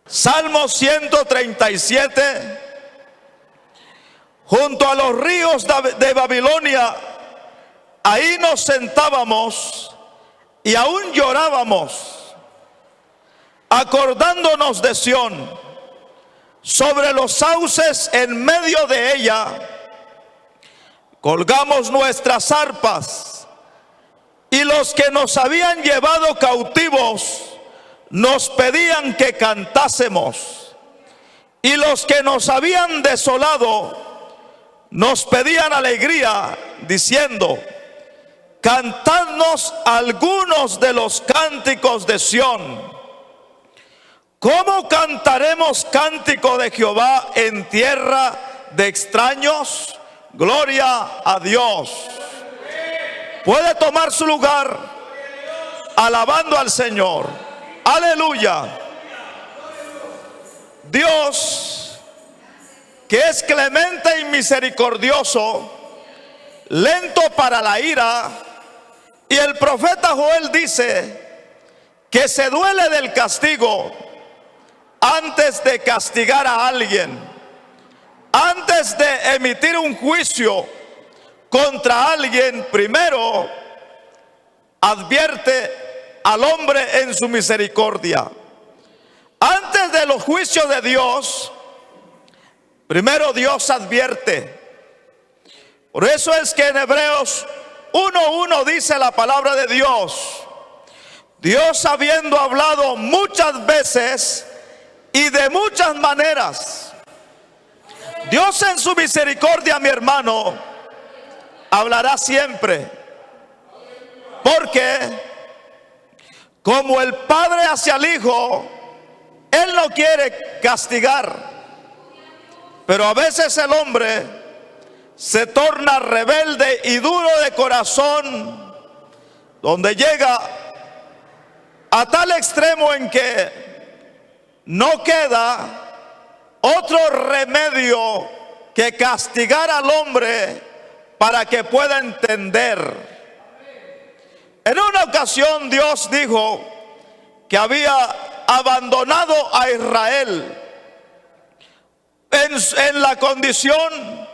Salmo 137. Junto a los ríos de Babilonia, ahí nos sentábamos y aún llorábamos, acordándonos de Sión. Sobre los sauces en medio de ella, colgamos nuestras arpas, y los que nos habían llevado cautivos nos pedían que cantásemos, y los que nos habían desolado nos pedían alegría, diciendo: cantadnos algunos de los cánticos de Sión. ¿Cómo cantaremos cántico de Jehová en tierra de extraños? Gloria a Dios. Puede tomar su lugar alabando al Señor. Aleluya. Dios, que es clemente y misericordioso, lento para la ira, y el profeta Joel dice que se duele del castigo antes de castigar a alguien, antes de emitir un juicio contra alguien. Primero advierte al hombre en su misericordia. Antes de los juicios de Dios, primero Dios advierte. Por eso es que en Hebreos 1:1 dice la palabra de Dios: Dios, habiendo hablado muchas veces y de muchas maneras, Dios en su misericordia, mi hermano, hablará siempre. Porque como el Padre hacia el Hijo, Él no quiere castigar, pero a veces el hombre se torna rebelde y duro de corazón, donde llega a tal extremo en que no queda otro remedio que castigar al hombre para que pueda entender. En una ocasión Dios dijo que había abandonado a Israel en la condición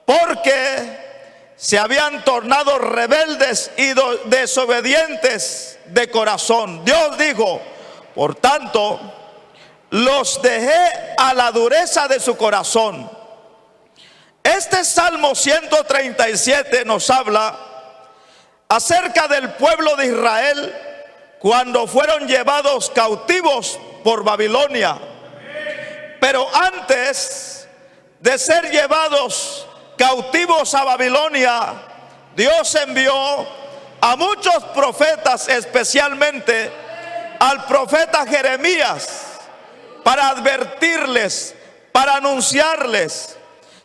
porque se habían tornado rebeldes y desobedientes de corazón. Dios dijo: por tanto, los dejé a la dureza de su corazón. Este Salmo 137 nos habla acerca del pueblo de Israel cuando fueron llevados cautivos por Babilonia. Pero antes de ser llevados cautivos a Babilonia, Dios envió a muchos profetas, especialmente al profeta Jeremías, para advertirles, para anunciarles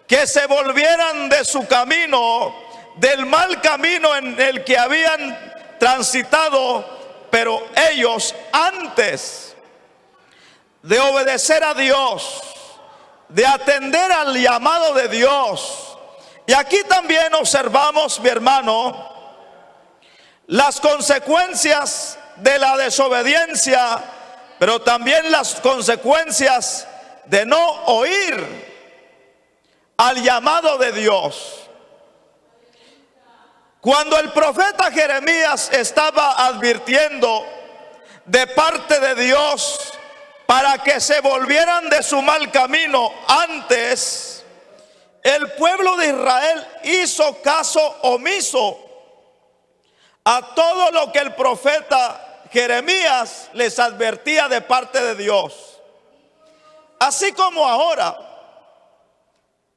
que se volvieran de su camino, del mal camino en el que habían transitado. Pero ellos, antes de obedecer a Dios, de atender al llamado de Dios, y aquí también observamos, mi hermano, las consecuencias de la desobediencia, pero también las consecuencias de no oír al llamado de Dios. Cuando el profeta Jeremías estaba advirtiendo de parte de Dios para que se volvieran de su mal camino, antes el pueblo de Israel hizo caso omiso a todo lo que el profeta Jeremías les advertía de parte de Dios. Así como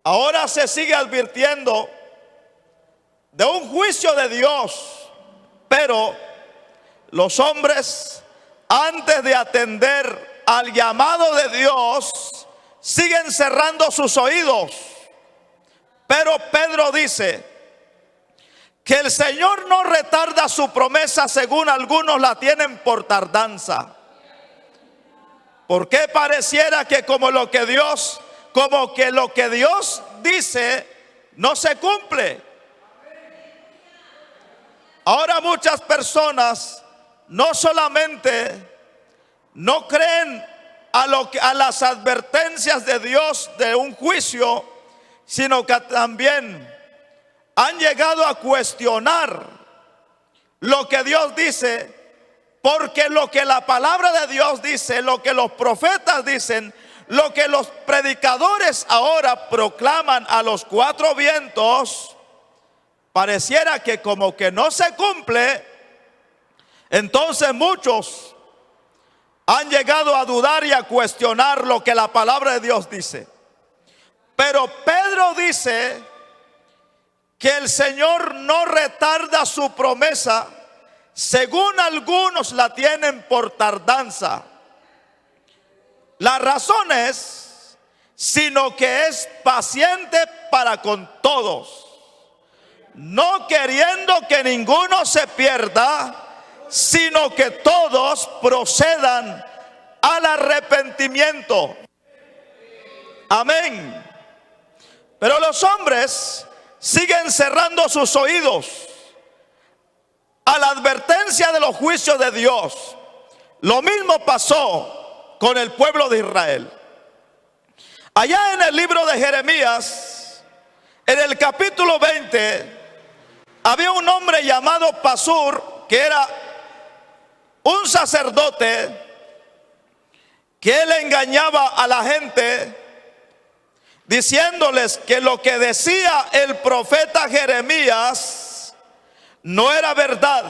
ahora se sigue advirtiendo de un juicio de Dios, pero los hombres, antes de atender al llamado de Dios, siguen cerrando sus oídos. Pero Pedro dice que el Señor no retarda su promesa, según algunos la tienen por tardanza. Porque pareciera que como que lo que Dios dice no se cumple. Ahora muchas personas no solamente no creen a las advertencias de Dios de un juicio, sino que también han llegado a cuestionar lo que Dios dice, porque lo que la palabra de Dios dice, lo que los profetas dicen, lo que los predicadores ahora proclaman a los cuatro vientos, pareciera que como que no se cumple. Entonces muchos han llegado a dudar y a cuestionar lo que la palabra de Dios dice. Pero Pedro dice que el Señor no retarda su promesa, según algunos la tienen por tardanza. La razón es, sino que es paciente para con todos, no queriendo que ninguno se pierda, sino que todos procedan al arrepentimiento. Amén. Pero los hombres siguen cerrando sus oídos a la advertencia de los juicios de Dios. Lo mismo pasó con el pueblo de Israel. Allá en el libro de Jeremías, en el capítulo 20, había un hombre llamado Pasur, que era un sacerdote, que él engañaba a la gente diciéndoles que lo que decía el profeta Jeremías no era verdad.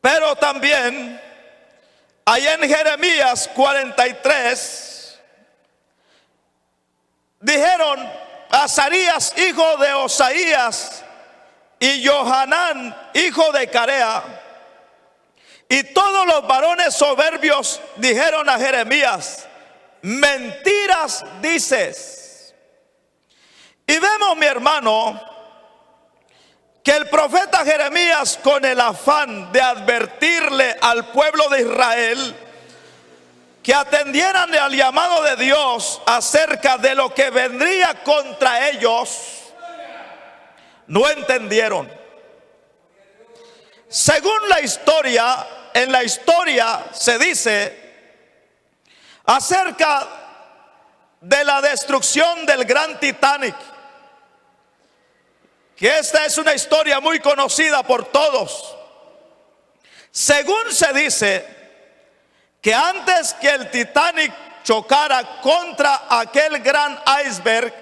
Pero también ahí en Jeremías 43 dijeron: Azarías, hijo de Osaías, y Johanán, hijo de Carea, y todos los varones soberbios dijeron a Jeremías: mentiras dices. Y vemos, mi hermano, que el profeta Jeremías, con el afán de advertirle al pueblo de Israel que atendieran al llamado de Dios acerca de lo que vendría contra ellos, no entendieron. Según la historia, en la historia se dice acerca de la destrucción del gran Titanic, que esta es una historia muy conocida por todos. Según se dice que antes que el Titanic chocara contra aquel gran iceberg,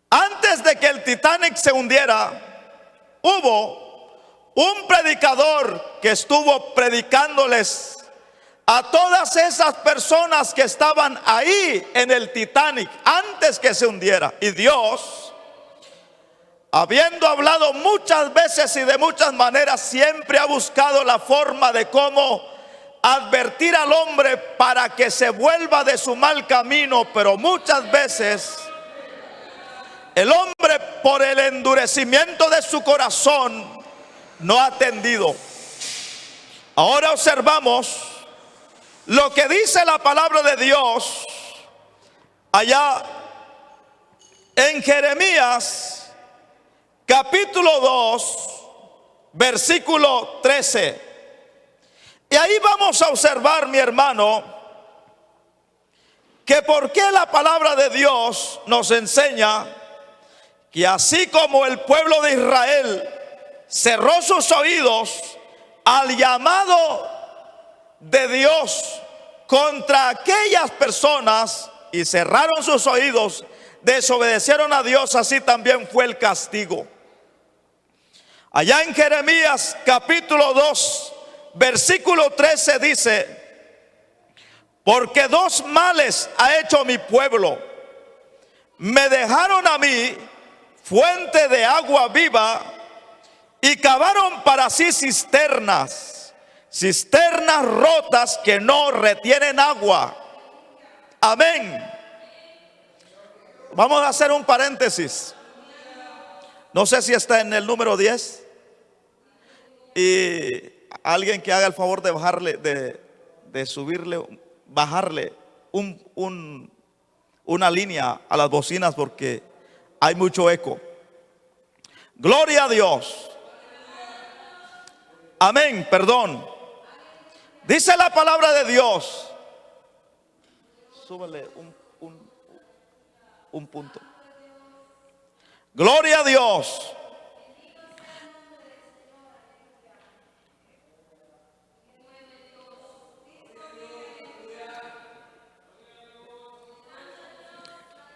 antes de que el Titanic se hundiera, hubo un predicador que estuvo predicándoles a todas esas personas que estaban ahí en el Titanic antes que se hundiera. Y Dios, habiendo hablado muchas veces y de muchas maneras, siempre ha buscado la forma de cómo advertir al hombre para que se vuelva de su mal camino. Pero muchas veces el hombre, por el endurecimiento de su corazón, no ha atendido. Ahora observamos lo que dice la palabra de Dios allá en Jeremías capítulo 2, versículo 13. Y ahí vamos a observar, mi hermano, que por qué la palabra de Dios nos enseña que así como el pueblo de Israel cerró sus oídos al llamado de Dios contra aquellas personas y cerraron sus oídos, desobedecieron a Dios, así también fue el castigo. Allá en Jeremías capítulo 2, versículo 13 dice: porque dos males ha hecho mi pueblo. Me dejaron a mí fuente de agua viva y cavaron para sí cisternas rotas que no retienen agua. Amén. Vamos a hacer un paréntesis. No sé si está en el número 10. Y alguien que haga el favor de bajarle, de subirle, bajarle una línea a las bocinas, porque hay mucho eco. Gloria a Dios. Amén, perdón. Dice la palabra de Dios. Súbele un punto. Gloria a Dios.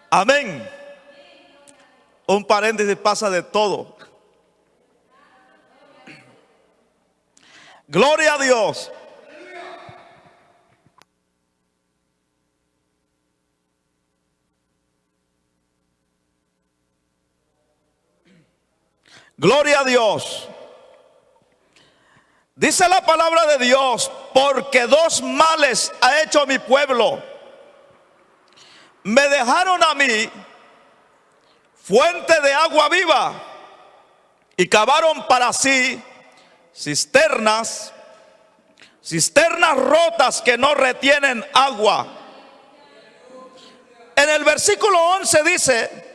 Amén. Un paréntesis, pasa de todo. Gloria a Dios. Gloria a Dios. Dice la palabra de Dios: porque dos males ha hecho mi pueblo. Me dejaron a mí fuente de agua viva y cavaron para sí cisternas rotas que no retienen agua. En el versículo 11 dice: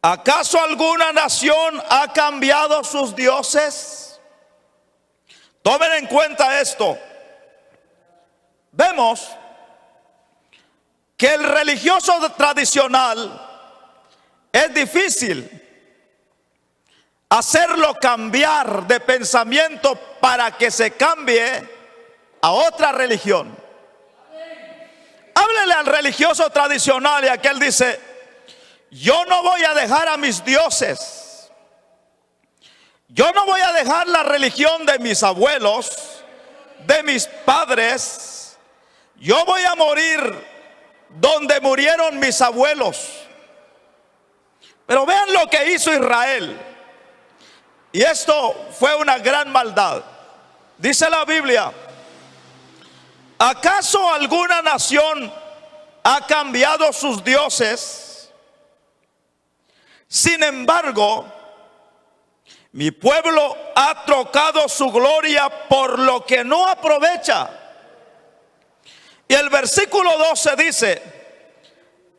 ¿acaso alguna nación ha cambiado sus dioses? Tomen en cuenta esto. Vemos que el religioso tradicional es difícil hacerlo cambiar de pensamiento para que se cambie a otra religión. Háblele al religioso tradicional y aquel dice: yo no voy a dejar a mis dioses, yo no voy a dejar la religión de mis abuelos, de mis padres. Yo voy a morir donde murieron mis abuelos. Pero vean lo que hizo Israel. Y esto fue una gran maldad. Dice la Biblia: ¿acaso alguna nación ha cambiado sus dioses? Sin embargo, mi pueblo ha trocado su gloria por lo que no aprovecha. Y el versículo 12 dice: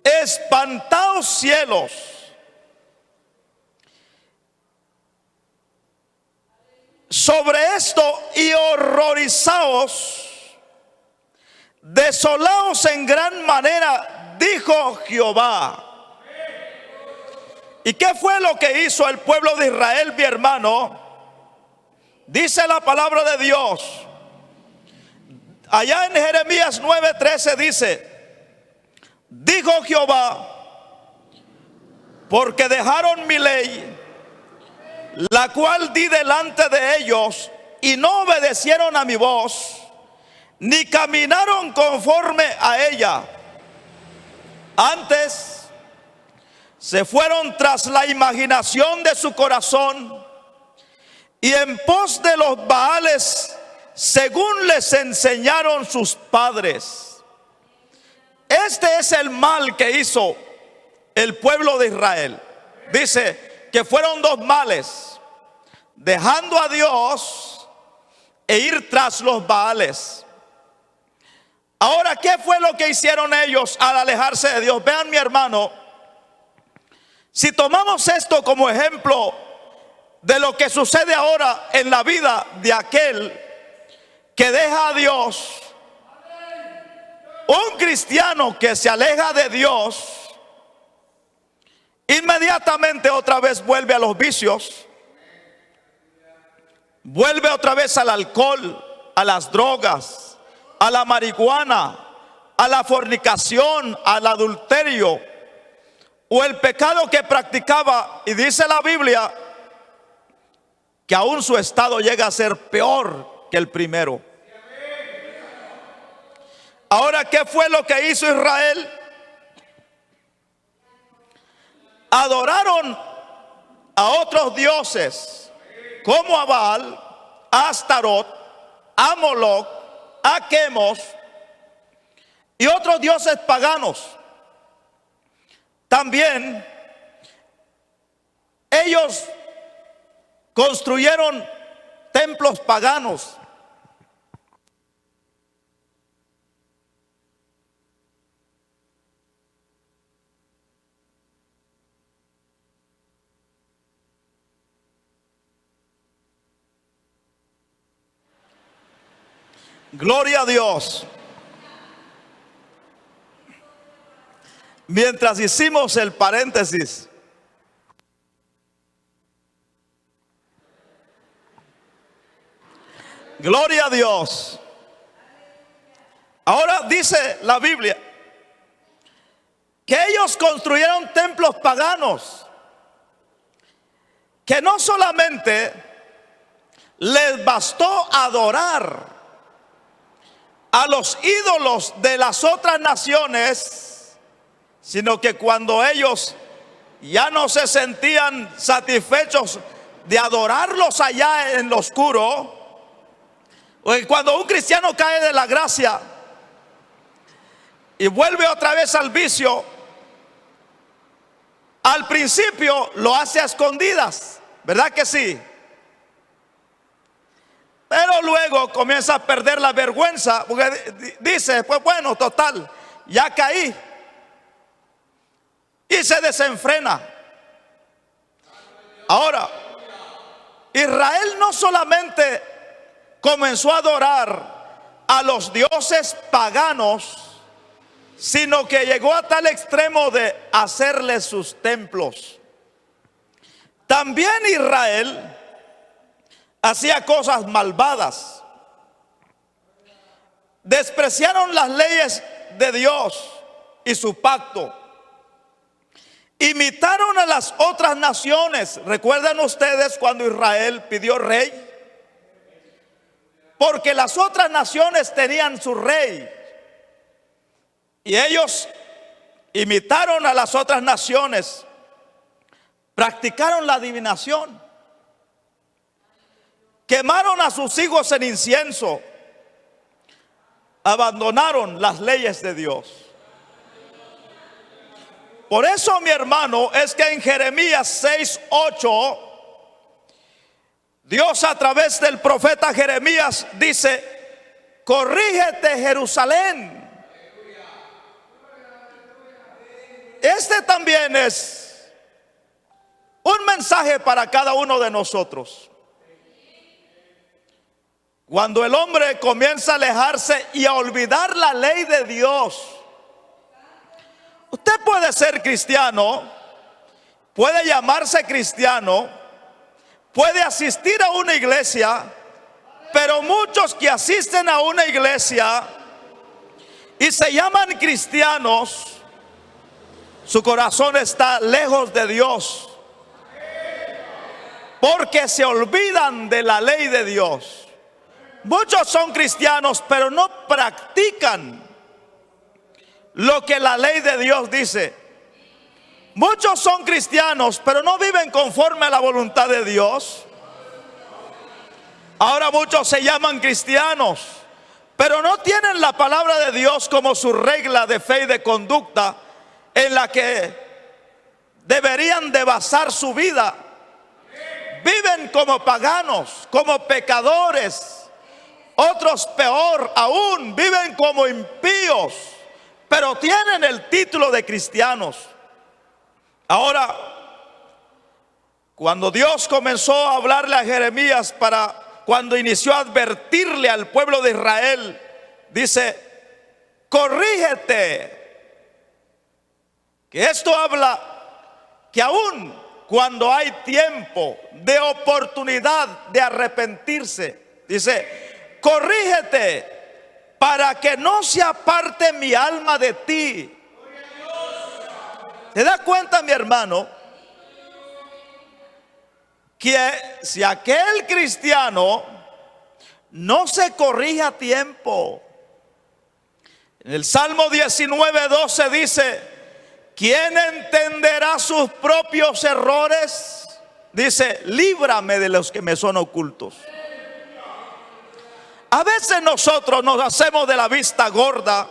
espantaos cielos, sobre esto, y horrorizaos, desolaos en gran manera, dijo Jehová. ¿Y qué fue lo que hizo el pueblo de Israel, mi hermano? Dice la palabra de Dios, allá en Jeremías 9:13 dice: dijo Jehová, porque dejaron mi ley, la cual di delante de ellos, y no obedecieron a mi voz, ni caminaron conforme a ella. Antes se fueron tras la imaginación de su corazón, y en pos de los baales, según les enseñaron sus padres. Este es el mal que hizo el pueblo de Israel. Dice que fueron dos males: dejando a Dios e ir tras los baales. Ahora, ¿qué fue lo que hicieron ellos al alejarse de Dios? Vean, mi hermano, si tomamos esto como ejemplo de lo que sucede ahora en la vida de aquel que deja a Dios, un cristiano que se aleja de Dios, inmediatamente otra vez vuelve a los vicios, vuelve otra vez al alcohol, a las drogas, a la marihuana, a la fornicación, al adulterio o el pecado que practicaba. Y dice la Biblia que aún su estado llega a ser peor que el primero. Ahora, ¿qué fue lo que hizo Israel? Adoraron a otros dioses, como a Baal, a Astarot, a Moloc, a Quemos y otros dioses paganos. También ellos construyeron templos paganos. Gloria a Dios. Mientras hicimos el paréntesis, gloria a Dios. Ahora dice la Biblia que ellos construyeron templos paganos, que no solamente les bastó adorar a los ídolos de las otras naciones, sino que cuando ellos ya no se sentían satisfechos de adorarlos allá en lo oscuro, porque cuando un cristiano cae de la gracia y vuelve otra vez al vicio, al principio lo hace a escondidas, ¿verdad que sí? Pero luego comienza a perder la vergüenza, porque dice, pues bueno, total, ya caí. Y se desenfrena. Ahora, Israel no solamente comenzó a adorar a los dioses paganos, sino que llegó a tal extremo de hacerles sus templos. También Israel hacía cosas malvadas. Despreciaron las leyes de Dios y su pacto. Imitaron a las otras naciones. ¿Recuerdan ustedes cuando Israel pidió rey? Porque las otras naciones tenían su rey. Y ellos imitaron a las otras naciones. Practicaron la adivinación. Quemaron a sus hijos en incienso. Abandonaron las leyes de Dios. Por eso, mi hermano, es que en Jeremías 6:8, Dios a través del profeta Jeremías dice: corrígete, Jerusalén. Este también es un mensaje para cada uno de nosotros. Cuando el hombre comienza a alejarse y a olvidar la ley de Dios. Usted puede ser cristiano, puede llamarse cristiano, puede asistir a una iglesia, pero muchos que asisten a una iglesia y se llaman cristianos, su corazón está lejos de Dios, porque se olvidan de la ley de Dios. Muchos son cristianos, pero no practican lo que la ley de Dios dice. Muchos son cristianos, pero no viven conforme a la voluntad de Dios. Ahora muchos se llaman cristianos, pero no tienen la palabra de Dios como su regla de fe y de conducta en la que deberían de basar su vida. Viven como paganos, como pecadores. Otros peor aún, viven como impíos, pero tienen el título de cristianos. Ahora, cuando Dios comenzó a hablarle a Jeremías, cuando inició a advertirle al pueblo de Israel, dice: corrígete. Que esto habla que aún cuando hay tiempo de oportunidad de arrepentirse, dice: corrígete para que no se aparte mi alma de ti. ¿Te das cuenta, mi hermano? Que si aquel cristiano no se corrige a tiempo, en el Salmo 19:12 dice: ¿quién entenderá sus propios errores? Dice: líbrame de los que me son ocultos. A veces nosotros nos hacemos de la vista gorda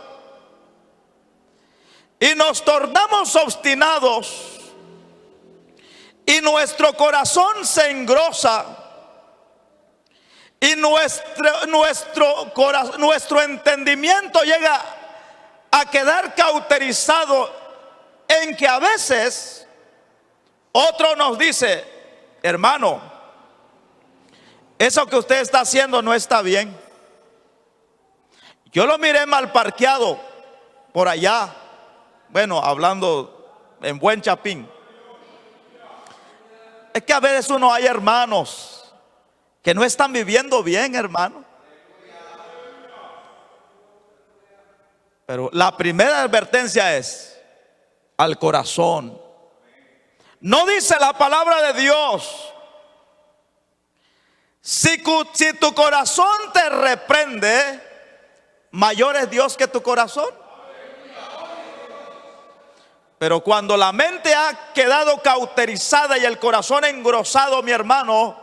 y nos tornamos obstinados y nuestro corazón se engrosa y nuestro entendimiento llega a quedar cauterizado en que a veces otro nos dice: hermano, eso que usted está haciendo no está bien. Yo lo miré mal parqueado por allá. Bueno, hablando en Buen Chapín. Es que a veces uno hay hermanos que no están viviendo bien, hermano. Pero la primera advertencia es al corazón. No dice la palabra de Dios: si tu corazón te reprende, mayor es Dios que tu corazón. Pero cuando la mente ha quedado cauterizada y el corazón engrosado, mi hermano,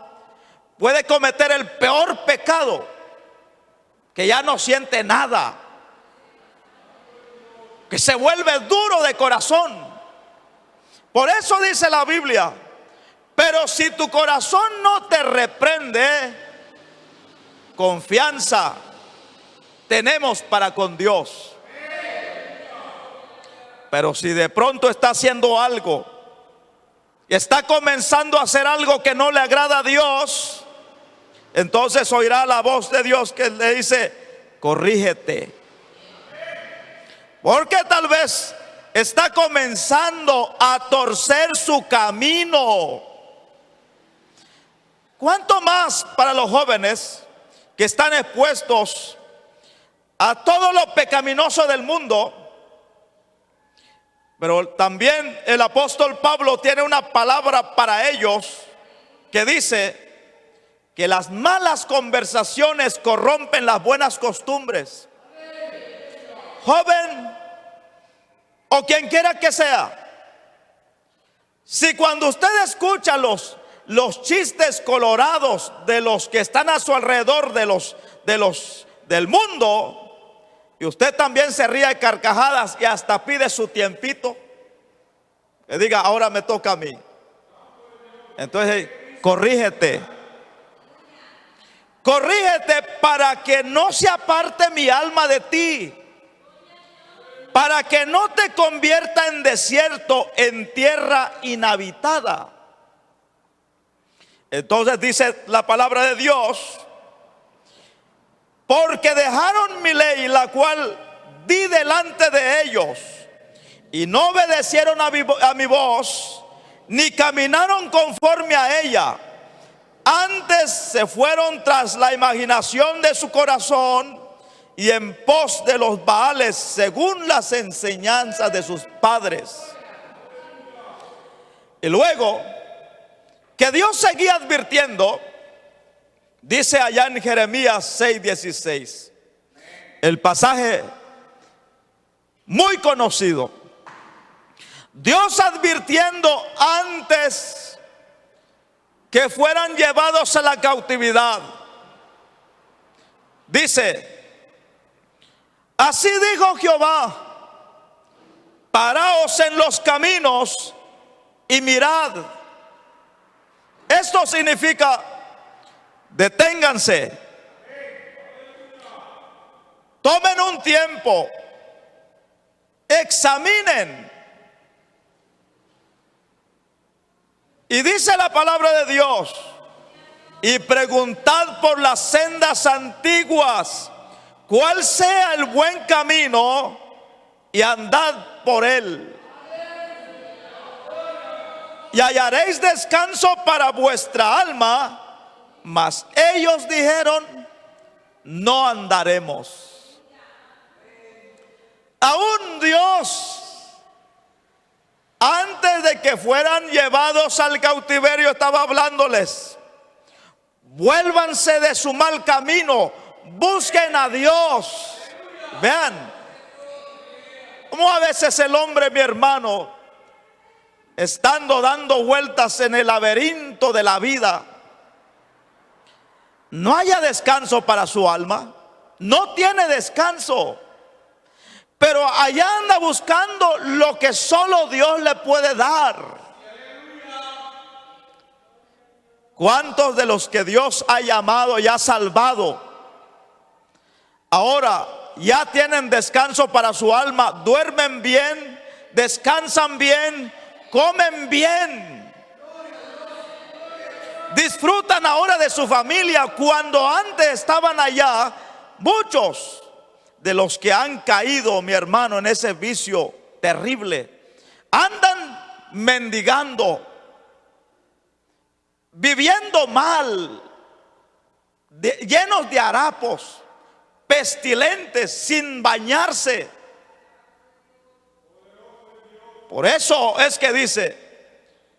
puede cometer el peor pecado, que ya no siente nada, que se vuelve duro de corazón. Por eso dice la Biblia: pero si tu corazón no te reprende, confianza tenemos para con Dios. Pero si de pronto está haciendo algo, está comenzando a hacer algo que no le agrada a Dios, entonces oirá la voz de Dios que le dice: corrígete. Porque tal vez está comenzando a torcer su camino. ¿Cuánto más para los jóvenes que están expuestos a todo lo pecaminoso del mundo? Pero también el apóstol Pablo tiene una palabra para ellos que dice que las malas conversaciones corrompen las buenas costumbres. Joven o quien quiera que sea, si cuando usted escucha los chistes colorados de los que están a su alrededor, del mundo, y usted también se ríe de carcajadas y hasta pide su tiempito, que diga: ahora me toca a mí. Entonces, corrígete para que no se aparte mi alma de ti, para que no te convierta en desierto, en tierra inhabitada. Entonces dice la palabra de Dios: porque dejaron mi ley, la cual di delante de ellos, y no obedecieron a mi voz, ni caminaron conforme a ella. Antes se fueron tras la imaginación de su corazón, y en pos de los Baales, según las enseñanzas de sus padres. Y luego que Dios seguía advirtiendo, dice allá en Jeremías 6:16, el pasaje muy conocido. Dios advirtiendo antes que fueran llevados a la cautividad, dice: así dijo Jehová, paraos en los caminos y mirad. Esto significa: deténganse, tomen un tiempo, examinen. Y dice la palabra de Dios: y preguntad por las sendas antiguas, cuál sea el buen camino, y andad por él, y hallaréis descanso para vuestra alma. Mas ellos dijeron: no andaremos. Aún Dios, antes de que fueran llevados al cautiverio, estaba hablándoles: vuélvanse de su mal camino, busquen a Dios. Vean cómo a veces el hombre, mi hermano, estando dando vueltas en el laberinto de la vida, no haya descanso para su alma, no tiene descanso, pero allá anda buscando lo que solo Dios le puede dar. ¿Cuántos de los que Dios ha llamado y ha salvado ahora ya tienen descanso para su alma? Duermen bien, descansan bien, comen bien, disfrutan ahora de su familia, cuando antes estaban allá. Muchos de los que han caído, mi hermano, en ese vicio terrible, andan mendigando, viviendo mal, llenos de harapos, pestilentes, sin bañarse. Por eso es que dice: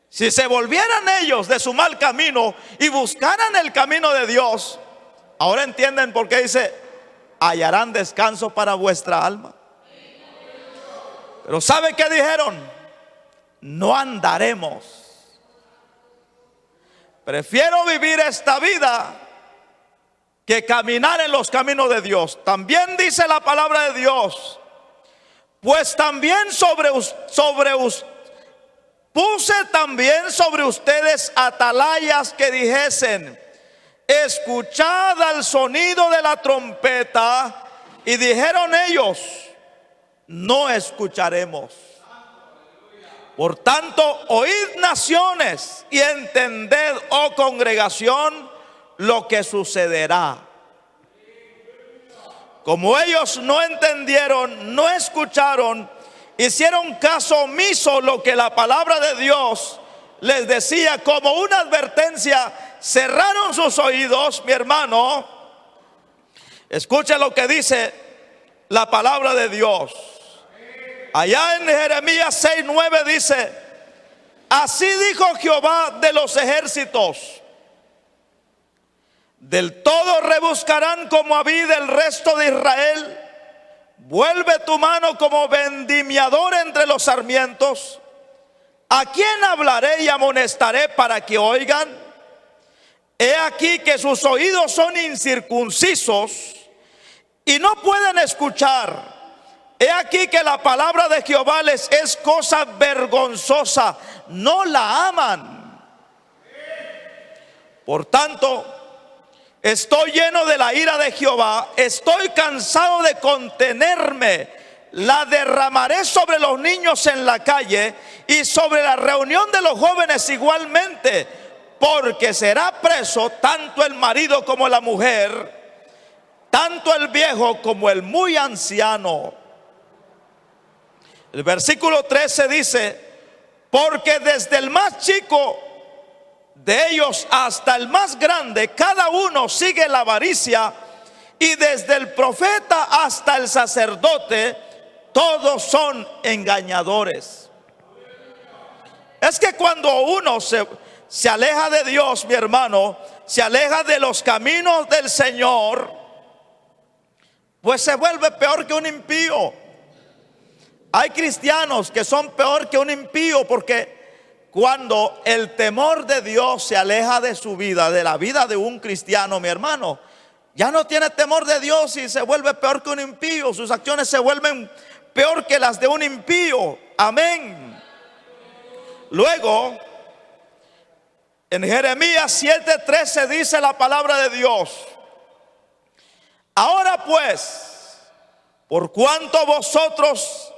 si se volvieran ellos de su mal camino y buscaran el camino de Dios. Ahora entienden por qué dice: hallarán descanso para vuestra alma. Pero ¿sabe qué dijeron? No andaremos. Prefiero vivir esta vida que caminar en los caminos de Dios. También dice la palabra de Dios: pues también puse también sobre ustedes atalayas que dijesen: escuchad al sonido de la trompeta. Y dijeron ellos: no escucharemos. Por tanto, oíd naciones y entended, oh congregación, lo que sucederá. Como ellos no entendieron, no escucharon, hicieron caso omiso lo que la palabra de Dios les decía como una advertencia, cerraron sus oídos, mi hermano. Escucha lo que dice la palabra de Dios. Allá en Jeremías 6:9 dice: así dijo Jehová de los ejércitos, del todo rebuscarán como a vid el resto de Israel. Vuelve tu mano como vendimiador entre los sarmientos. ¿A quién hablaré y amonestaré para que oigan? He aquí que sus oídos son incircuncisos y no pueden escuchar. He aquí que la palabra de Jehová les es cosa vergonzosa, no la aman. Por tanto, estoy lleno de la ira de Jehová, estoy cansado de contenerme. La derramaré sobre los niños en la calle y sobre la reunión de los jóvenes igualmente, porque será preso tanto el marido como la mujer, tanto el viejo como el muy anciano. El versículo 13 dice: porque desde el más chico de ellos hasta el más grande, cada uno sigue la avaricia, y desde el profeta hasta el sacerdote, todos son engañadores. Es que cuando uno se aleja de Dios, mi hermano, se aleja de los caminos del Señor, pues se vuelve peor que un impío. Hay cristianos que son peor que un impío, porque cuando el temor de Dios se aleja de su vida, de la vida de un cristiano, mi hermano, ya no tiene temor de Dios y se vuelve peor que un impío. Sus acciones se vuelven peor que las de un impío. Amén. Luego, en Jeremías 7:13 dice la palabra de Dios: ahora pues, por cuanto vosotros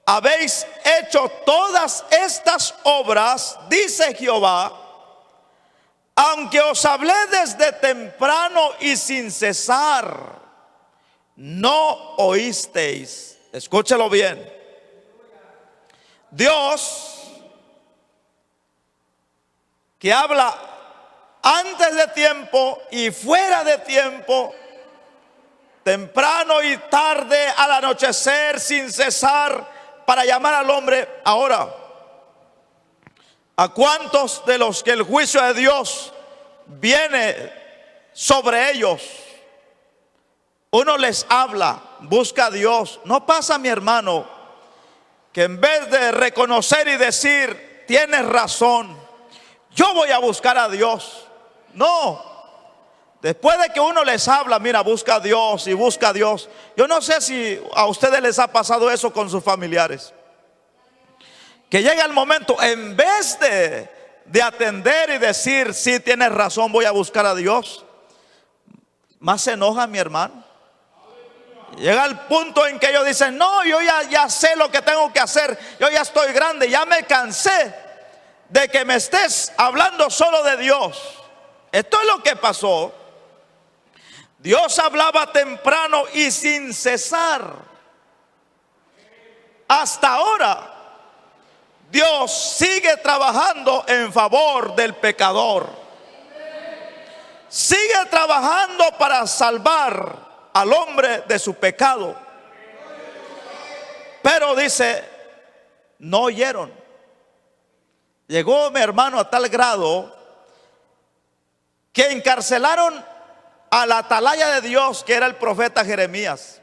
habéis hecho todas estas obras, dice Jehová, aunque os hablé desde temprano y sin cesar, no oísteis. Escúchelo bien. Dios, que habla antes de tiempo y fuera de tiempo, temprano y tarde, al anochecer, sin cesar, para llamar al hombre. Ahora, ¿a cuántos de los que el juicio de Dios viene sobre ellos, uno les habla, busca a Dios? No pasa, mi hermano, que en vez de reconocer y decir: tienes razón, yo voy a buscar a Dios. No. Después de que uno les habla: mira, busca a Dios y busca a Dios. Yo no sé si a ustedes les ha pasado eso con sus familiares, que llega el momento, en vez de atender y decir: sí, tienes razón, voy a buscar a Dios, más se enoja, mi hermano. Llega el punto en que ellos dicen: no, yo ya sé lo que tengo que hacer, yo ya estoy grande, ya me cansé de que me estés hablando solo de Dios. Esto es lo que pasó. Dios hablaba temprano y sin cesar. Hasta ahora, Dios sigue trabajando en favor del pecador. Sigue trabajando para salvar al hombre de su pecado. Pero dice, no oyeron. Llegó mi hermano a tal grado que encarcelaron a la atalaya de Dios, que era el profeta Jeremías.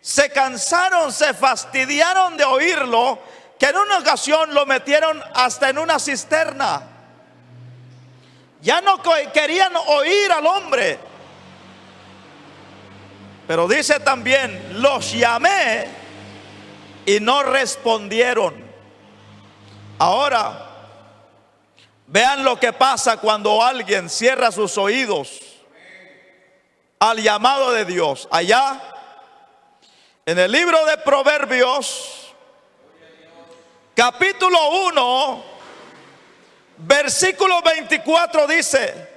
Se cansaron, se fastidiaron de oírlo, que en una ocasión lo metieron hasta en una cisterna. Ya no querían oír al hombre. Pero dice también, los llamé y no respondieron. Ahora, vean lo que pasa cuando alguien cierra sus oídos al llamado de Dios. Allá, en el libro de Proverbios, capítulo 1, versículo 24 dice,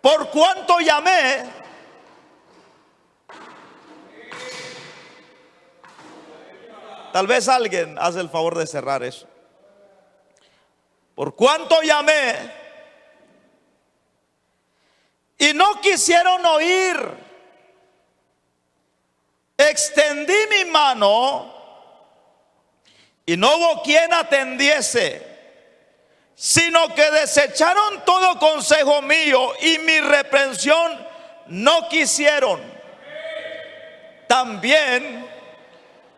por cuanto llamé, tal vez alguien hace el favor de cerrar eso. Por cuanto llamé y no quisieron oír, extendí mi mano y no hubo quien atendiese, sino que desecharon todo consejo mío y mi reprensión no quisieron. También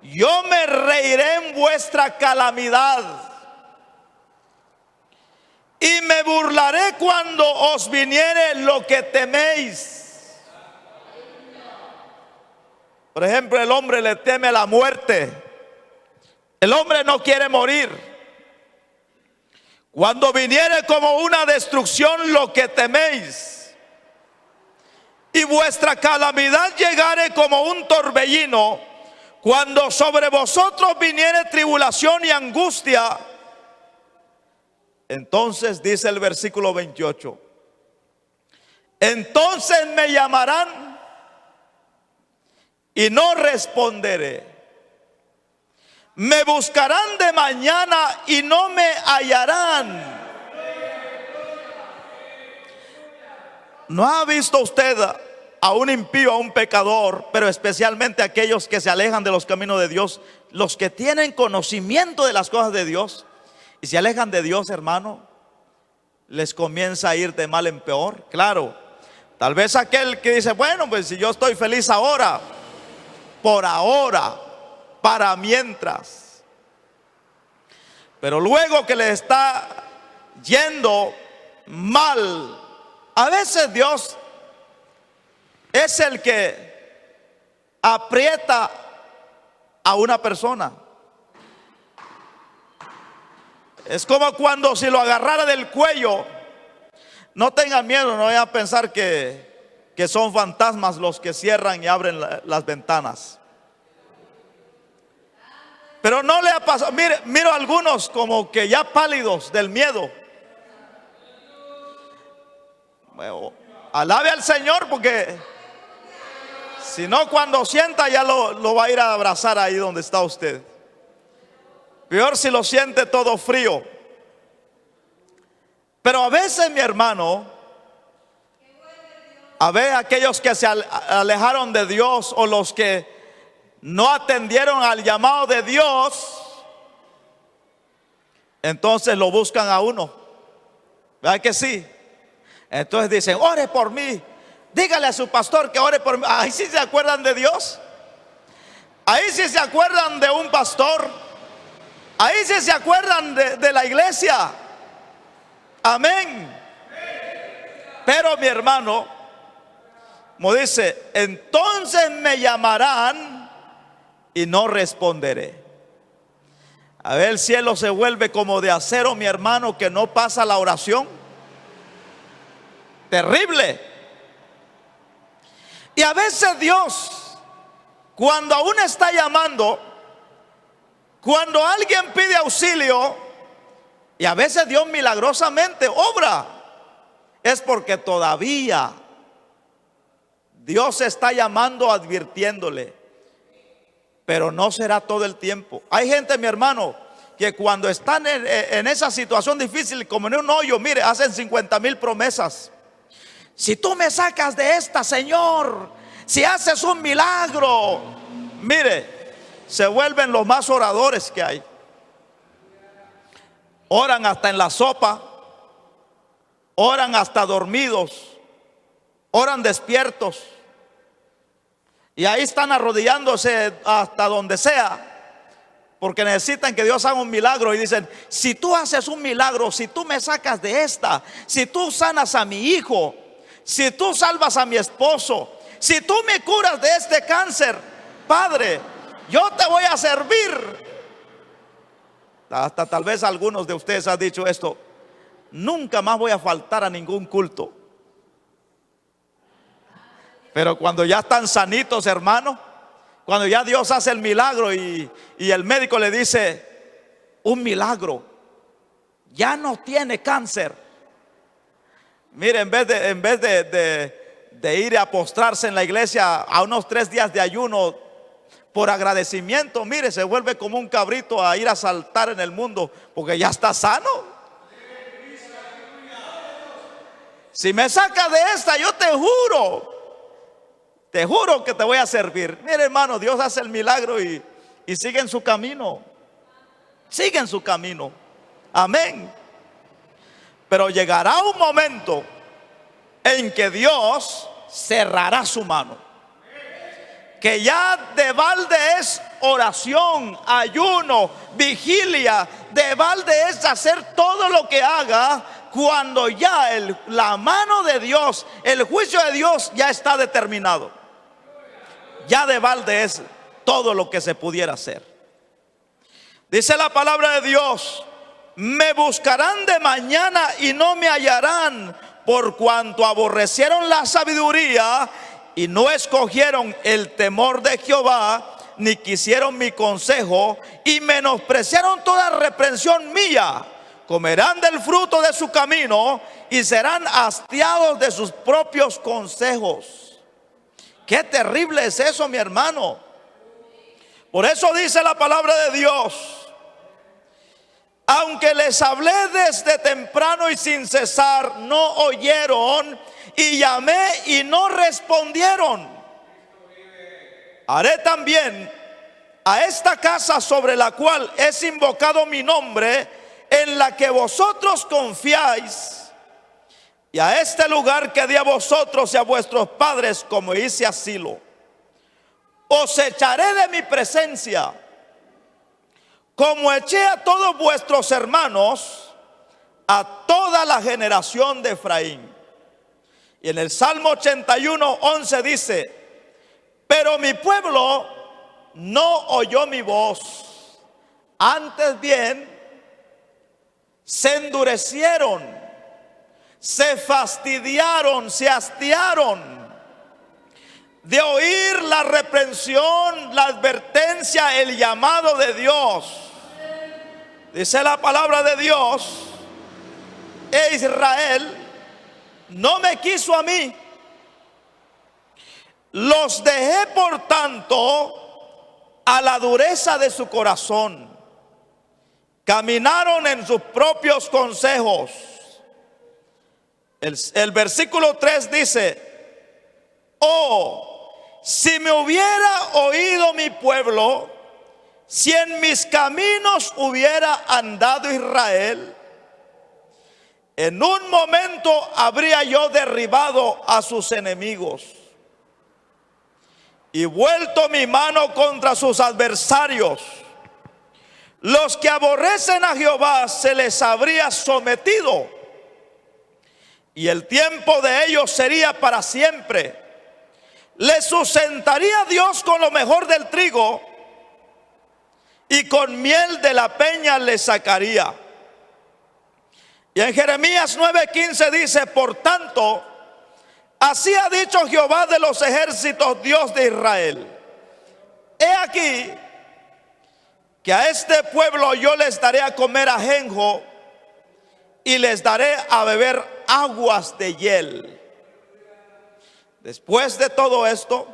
yo me reiré en vuestra calamidad y me burlaré cuando os viniere lo que teméis. Por ejemplo, el hombre le teme a la muerte. El hombre no quiere morir. Cuando viniere como una destrucción lo que teméis, y vuestra calamidad llegare como un torbellino, cuando sobre vosotros viniere tribulación y angustia, entonces dice el versículo 28, entonces me llamarán y no responderé. Me buscarán de mañana y no me hallarán. ¿No ha visto usted a un impío, a un pecador, pero especialmente a aquellos que se alejan de los caminos de Dios, los que tienen conocimiento de las cosas de Dios y se alejan de Dios, hermano, les comienza a ir de mal en peor? Claro, tal vez aquel que dice, bueno, pues si yo estoy feliz ahora, por ahora, para mientras. Pero luego que le está yendo mal, a veces Dios es el que aprieta a una persona. Es como cuando si lo agarrara del cuello. No tengan miedo, no vayan a pensar que son fantasmas los que cierran y abren las ventanas. Pero no le ha pasado. Miro a algunos como que ya pálidos del miedo. Bueno, alabe al Señor, porque si no, cuando sienta ya lo va a ir a abrazar ahí donde está usted. Peor si lo siente todo frío. Pero a veces, mi hermano, a ver, aquellos que se alejaron de Dios o los que no atendieron al llamado de Dios, entonces lo buscan a uno. ¿Verdad que sí? Entonces dicen, ore por mí, dígale a su pastor que ore por mí. Ahí sí se acuerdan de Dios. Ahí sí se acuerdan de un pastor. Ahí sí se acuerdan de la iglesia. Amén. Pero mi hermano, como dice, entonces me llamarán y no responderé. A ver, el cielo se vuelve como de acero, mi hermano, que no pasa la oración. Terrible. Y a veces Dios, cuando aún está llamando, cuando alguien pide auxilio, y a veces Dios milagrosamente obra, es porque todavía Dios está llamando, advirtiéndole, pero no será todo el tiempo. Hay gente, mi hermano, que cuando están en esa situación difícil, como en un hoyo, mire, hacen 50,000 promesas. Si tú me sacas de esta, Señor, si haces un milagro, mire, se vuelven los más oradores que hay. Oran hasta en la sopa, oran hasta dormidos, oran despiertos, y ahí están arrodillándose hasta donde sea, porque necesitan que Dios haga un milagro. Y dicen: si tú haces un milagro, si tú me sacas de esta, si tú sanas a mi hijo, si tú salvas a mi esposo, si tú me curas de este cáncer, Padre, yo te voy a servir. Hasta tal vez algunos de ustedes han dicho esto: nunca más voy a faltar a ningún culto. Pero cuando ya están sanitos, hermano, cuando ya Dios hace el milagro y el médico le dice: un milagro, ya no tiene cáncer. Mire, en vez de ir a postrarse en la iglesia a unos 3 días de ayuno por agradecimiento, mire, se vuelve como un cabrito a ir a saltar en el mundo, porque ya está sano. Si me saca de esta, yo te juro que te voy a servir. Mire, hermano, Dios hace el milagro y sigue en su camino. Sigue en su camino. Amén. Pero llegará un momento en que Dios cerrará su mano, que ya de balde es oración, ayuno, vigilia, de balde es hacer todo lo que haga, cuando ya la mano de Dios, el juicio de Dios ya está determinado. Ya de balde es todo lo que se pudiera hacer. Dice la palabra de Dios: me buscarán de mañana y no me hallarán, por cuanto aborrecieron la sabiduría y no escogieron el temor de Jehová, ni quisieron mi consejo, y menospreciaron toda reprensión mía. Comerán del fruto de su camino y serán hastiados de sus propios consejos. Qué terrible es eso, mi hermano. Por eso dice la palabra de Dios: aunque les hablé desde temprano y sin cesar, no oyeron, y llamé y no respondieron. Haré también a esta casa sobre la cual es invocado mi nombre, en la que vosotros confiáis, y a este lugar que di a vosotros y a vuestros padres, como hice a Silo, os echaré de mi presencia, como eché a todos vuestros hermanos, a toda la generación de Efraín. Y en el Salmo 81:11 dice: pero mi pueblo no oyó mi voz, antes bien se endurecieron, se fastidiaron, se hastiaron de oír la reprensión, la advertencia, el llamado de Dios. Dice la palabra de Dios: Israel no me quiso a mí. Los dejé por tanto a la dureza de su corazón. Caminaron en sus propios consejos. El versículo 3 dice: oh, si me hubiera oído mi pueblo, si en mis caminos hubiera andado Israel, en un momento habría yo derribado a sus enemigos y vuelto mi mano contra sus adversarios. Los que aborrecen a Jehová se les habría sometido, y el tiempo de ellos sería para siempre. Les sustentaría Dios con lo mejor del trigo, y con miel de la peña les sacaría. Y en Jeremías 9:15 dice: por tanto, así ha dicho Jehová de los ejércitos, Dios de Israel: he aquí que a este pueblo yo les daré a comer ajenjo, y les daré a beber aguas de hiel. Después de todo esto,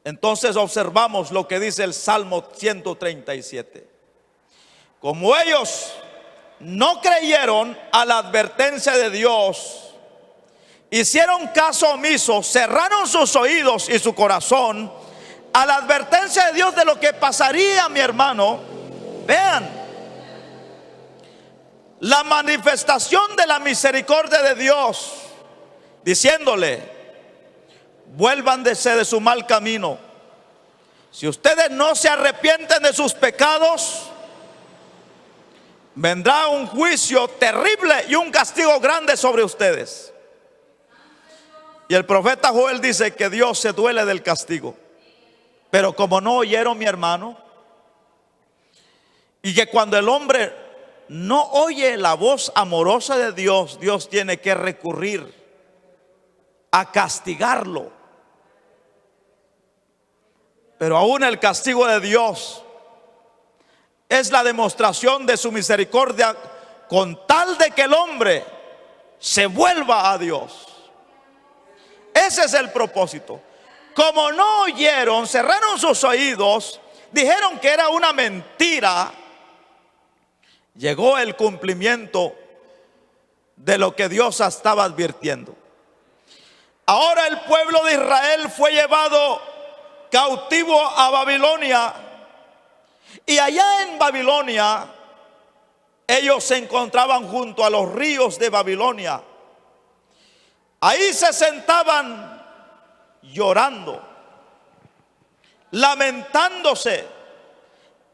entonces observamos lo que dice el Salmo 137. Como ellos no creyeron a la advertencia de Dios, hicieron caso omiso, cerraron sus oídos y su corazón a la advertencia de Dios de lo que pasaría, mi hermano. Vean, la manifestación de la misericordia de Dios, diciéndole: vuélvanse de su mal camino. Si ustedes no se arrepienten de sus pecados, vendrá un juicio terrible y un castigo grande sobre ustedes. Y el profeta Joel dice que Dios se duele del castigo. Pero como no oyeron, mi hermano, y que cuando el hombre no oye la voz amorosa de Dios, Dios tiene que recurrir a castigarlo. Pero aún el castigo de Dios es la demostración de su misericordia, con tal de que el hombre se vuelva a Dios. Ese es el propósito. Como no oyeron, cerraron sus oídos, dijeron que era una mentira, llegó el cumplimiento de lo que Dios estaba advirtiendo. Ahora el pueblo de Israel fue llevado cautivo a Babilonia, y allá en Babilonia ellos se encontraban junto a los ríos de Babilonia. Ahí se sentaban llorando, lamentándose,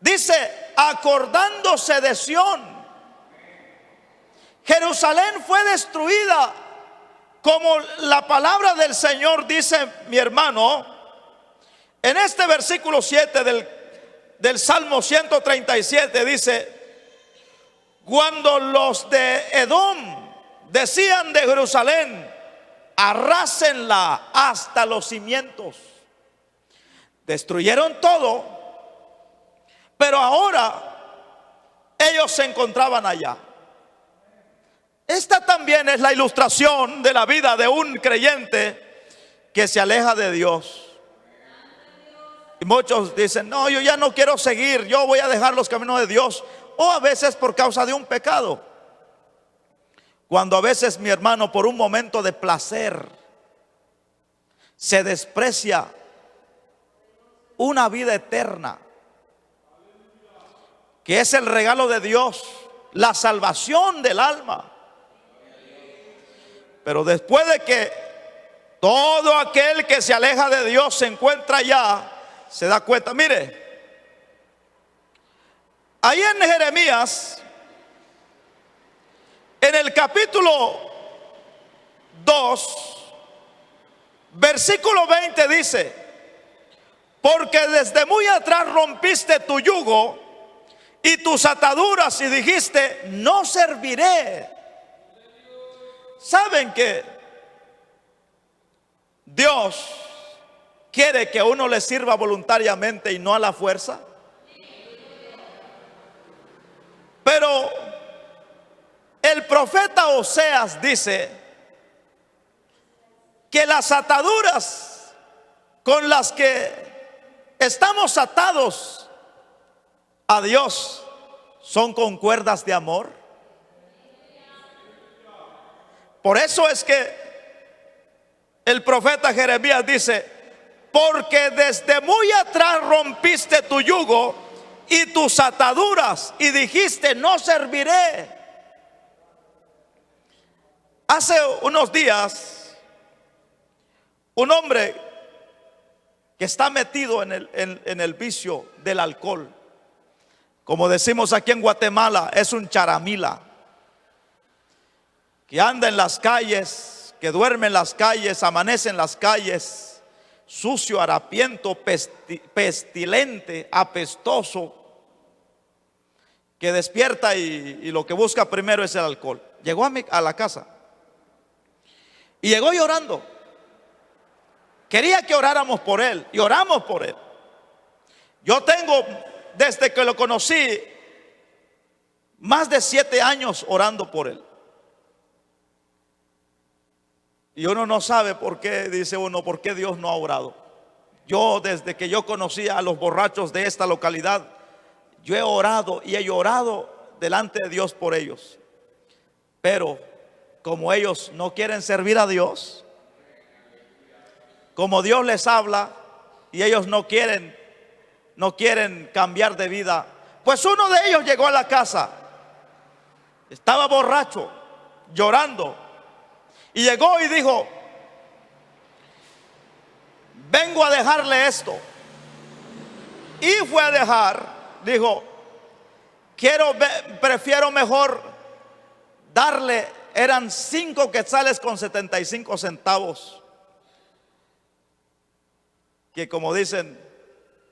dice, acordándose de Sión. Jerusalén fue destruida, como la palabra del Señor dice, mi hermano, en este versículo 7 del Salmo 137, dice: cuando los de Edom decían de Jerusalén: arrásenla hasta los cimientos. Destruyeron todo, pero ahora ellos se encontraban allá. Esta también es la ilustración de la vida de un creyente que se aleja de Dios. Y muchos dicen: no, yo ya no quiero seguir, yo voy a dejar los caminos de Dios. O a veces por causa de un pecado. Cuando a veces, mi hermano, por un momento de placer se desprecia una vida eterna, que es el regalo de Dios, la salvación del alma. Pero después de que todo aquel que se aleja de Dios se encuentra allá, se da cuenta. Mire, ahí en Jeremías, en el capítulo 2, versículo 20 dice: porque desde muy atrás rompiste tu yugo y tus ataduras y dijiste: no serviré. ¿Saben que Dios quiere que uno le sirva voluntariamente y no a la fuerza? Pero el profeta Oseas dice que las ataduras con las que estamos atados a Dios son con cuerdas de amor. Por eso es que el profeta Jeremías dice: porque desde muy atrás rompiste tu yugo y tus ataduras y dijiste: no serviré. Hace unos días, un hombre que está metido en el vicio del alcohol, como decimos aquí en Guatemala, es un charamila, que anda en las calles, que duerme en las calles, amanece en las calles, sucio, harapiento, pestilente, apestoso, que despierta y lo que busca primero es el alcohol. Llegó a la casa y llegó llorando. Quería que oráramos por él y oramos por él. Yo tengo, desde que lo conocí, más de 7 años orando por él. Y uno no sabe por qué, dice uno, por qué Dios no ha obrado. Yo, desde que yo conocí a los borrachos de esta localidad, yo he orado y he llorado delante de Dios por ellos. Pero como ellos no quieren servir a Dios, como Dios les habla y ellos no quieren cambiar de vida, pues uno de ellos llegó a la casa, estaba borracho, llorando, y llegó y dijo: vengo a dejarle esto. Y fue a dejar, dijo: prefiero mejor darle, eran 5 quetzales con 75 centavos, que como dicen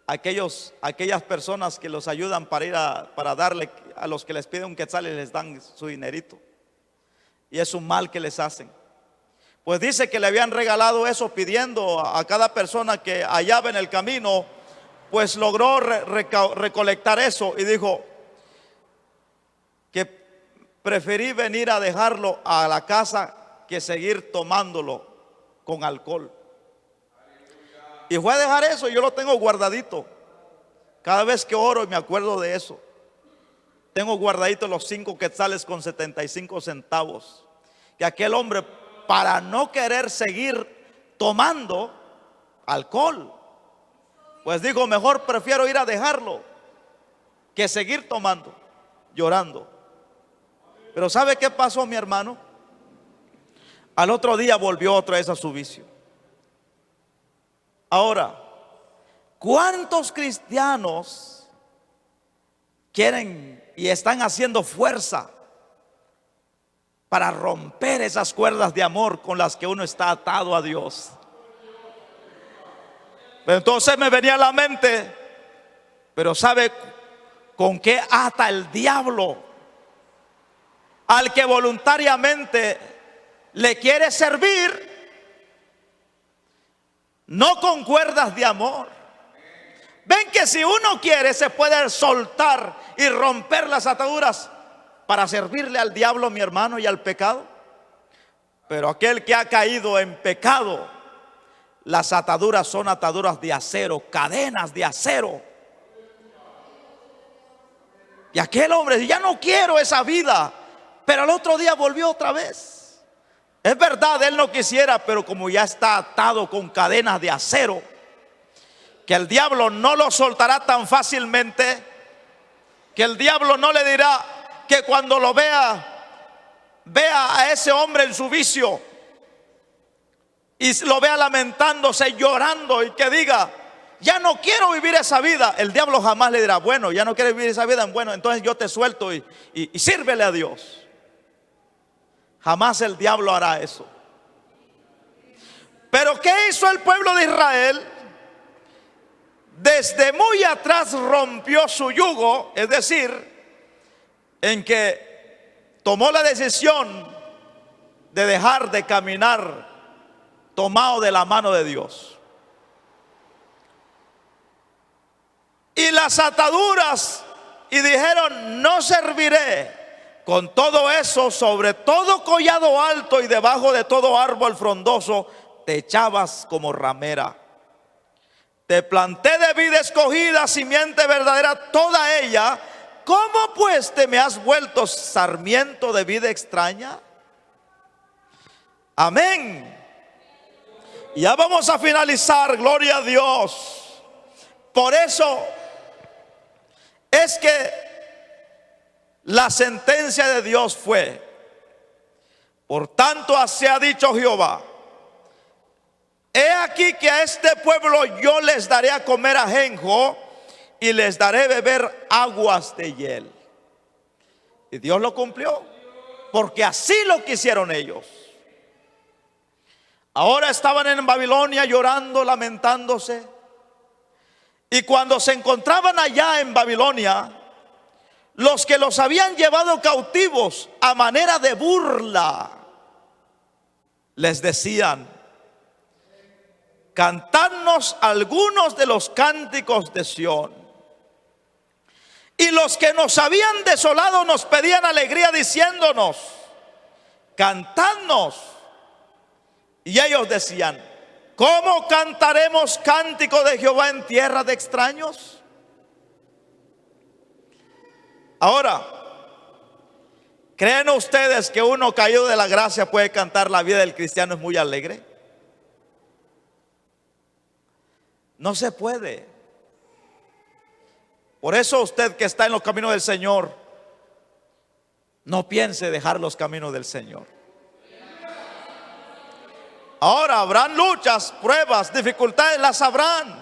aquellas personas que los ayudan para darle a los que les piden un quetzal y les dan su dinerito, y es un mal que les hacen. Pues dice que le habían regalado eso, pidiendo a cada persona que hallaba en el camino. Pues logró recolectar eso y dijo que preferí venir a dejarlo a la casa que seguir tomándolo con alcohol. Y fue a dejar eso, y yo lo tengo guardadito. Cada vez que oro y me acuerdo de eso, tengo guardadito los 5 quetzales con 75 centavos. Que aquel hombre, para no querer seguir tomando alcohol, pues digo: mejor prefiero ir a dejarlo que seguir tomando, llorando. Pero ¿sabe qué pasó, mi hermano? Al otro día volvió otra vez a su vicio. Ahora, ¿cuántos cristianos quieren y están haciendo fuerza para romper esas cuerdas de amor con las que uno está atado a Dios? Entonces me venía a la mente: pero ¿sabe con qué ata el diablo al que voluntariamente le quiere servir? No con cuerdas de amor. Ven que si uno quiere, se puede soltar y romper las ataduras para servirle al diablo, mi hermano, y al pecado. Pero aquel que ha caído en pecado, las ataduras son ataduras de acero, cadenas de acero. Y aquel hombre dice: ya no quiero esa vida. Pero al otro día volvió otra vez. Es verdad, él no quisiera, pero como ya está atado con cadenas de acero, que el diablo no lo soltará tan fácilmente, que el diablo no le dirá que cuando lo vea a ese hombre en su vicio y lo vea lamentándose, llorando, y que diga: ya no quiero vivir esa vida. El diablo jamás le dirá: bueno, ya no quieres vivir esa vida, bueno, entonces yo te suelto y sírvele a Dios. Jamás el diablo hará eso. Pero ¿qué hizo el pueblo de Israel? Desde muy atrás rompió su yugo, es decir, en que tomó la decisión de dejar de caminar tomado de la mano de Dios. Y las ataduras, y dijeron: no serviré. Con todo eso, sobre todo collado alto y debajo de todo árbol frondoso, te echabas como ramera. Te planté de vida escogida, simiente verdadera toda ella. ¿Cómo pues te me has vuelto sarmiento de vida extraña? Amén. Ya vamos a finalizar, gloria a Dios. Por eso es que la sentencia de Dios fue: por tanto así ha dicho Jehová, he aquí que a este pueblo yo les daré a comer ajenjo y les daré beber aguas de hiel. Y Dios lo cumplió, porque así lo quisieron ellos. Ahora estaban en Babilonia llorando, lamentándose. Y cuando se encontraban allá en Babilonia, los que los habían llevado cautivos, a manera de burla, les decían: cantadnos algunos de los cánticos de Sión. Y los que nos habían desolado nos pedían alegría, diciéndonos: cantadnos. Y ellos decían: ¿cómo cantaremos cántico de Jehová en tierra de extraños? Ahora, ¿creen ustedes que uno caído de la gracia puede cantar la vida del cristiano es muy alegre? No se puede. Por eso usted que está en los caminos del Señor, no piense dejar los caminos del Señor. Ahora habrán luchas, pruebas, dificultades, las habrán.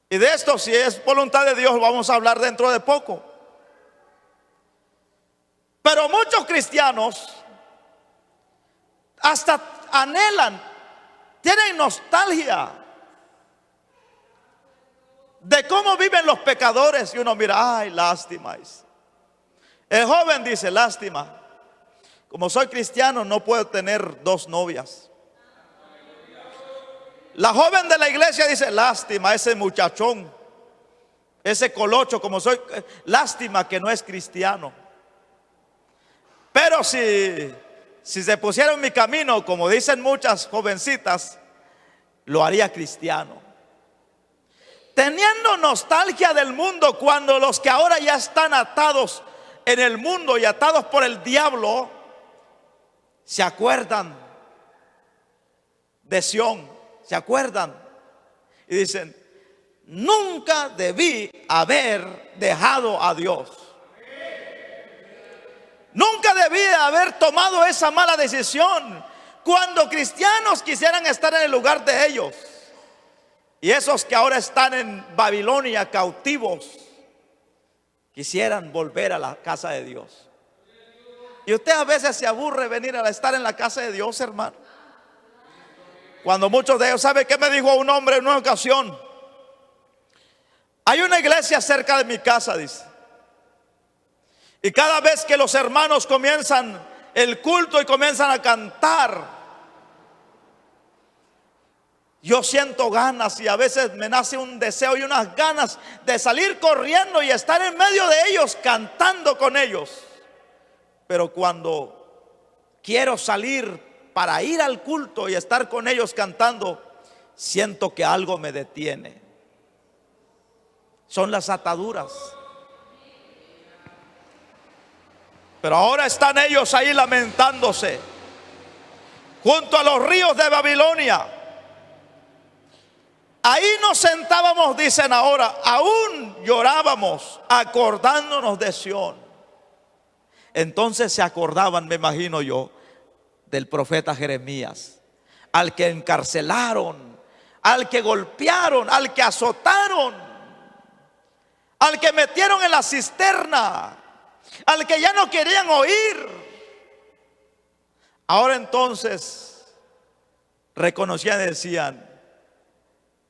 Y de esto, si es voluntad de Dios, vamos a hablar dentro de poco. Pero muchos cristianos hasta anhelan, tienen nostalgia de cómo viven los pecadores. Y uno mira: ay, lástima. El joven dice: lástima, como soy cristiano no puedo tener dos novias. La joven de la iglesia dice: lástima, ese muchachón, ese colocho, como soy, lástima que no es cristiano. Pero si se pusiera en mi camino, como dicen muchas jovencitas, lo haría cristiano. Teniendo nostalgia del mundo, cuando los que ahora ya están atados en el mundo y atados por el diablo, se acuerdan de Sión, se acuerdan y dicen: nunca debí haber dejado a Dios. Nunca debí haber tomado esa mala decisión. Cuando cristianos quisieran estar en el lugar de ellos, y esos que ahora están en Babilonia cautivos, quisieran volver a la casa de Dios. Y usted a veces se aburre venir a estar en la casa de Dios, hermano. Cuando muchos de ellos, ¿sabe qué me dijo un hombre en una ocasión? Hay una iglesia cerca de mi casa, dice, y cada vez que los hermanos comienzan el culto y comienzan a cantar, yo siento ganas, y a veces me nace un deseo y unas ganas de salir corriendo y estar en medio de ellos cantando con ellos. Pero cuando quiero salir para ir al culto y estar con ellos cantando, siento que algo me detiene. Son las ataduras. Pero ahora están ellos ahí lamentándose junto a los ríos de Babilonia. Ahí nos sentábamos, dicen ahora, aún llorábamos acordándonos de Sión. Entonces se acordaban, me imagino yo, del profeta Jeremías, al que encarcelaron, al que golpearon, al que azotaron, al que metieron en la cisterna, al que ya no querían oír. Ahora entonces reconocían y decían: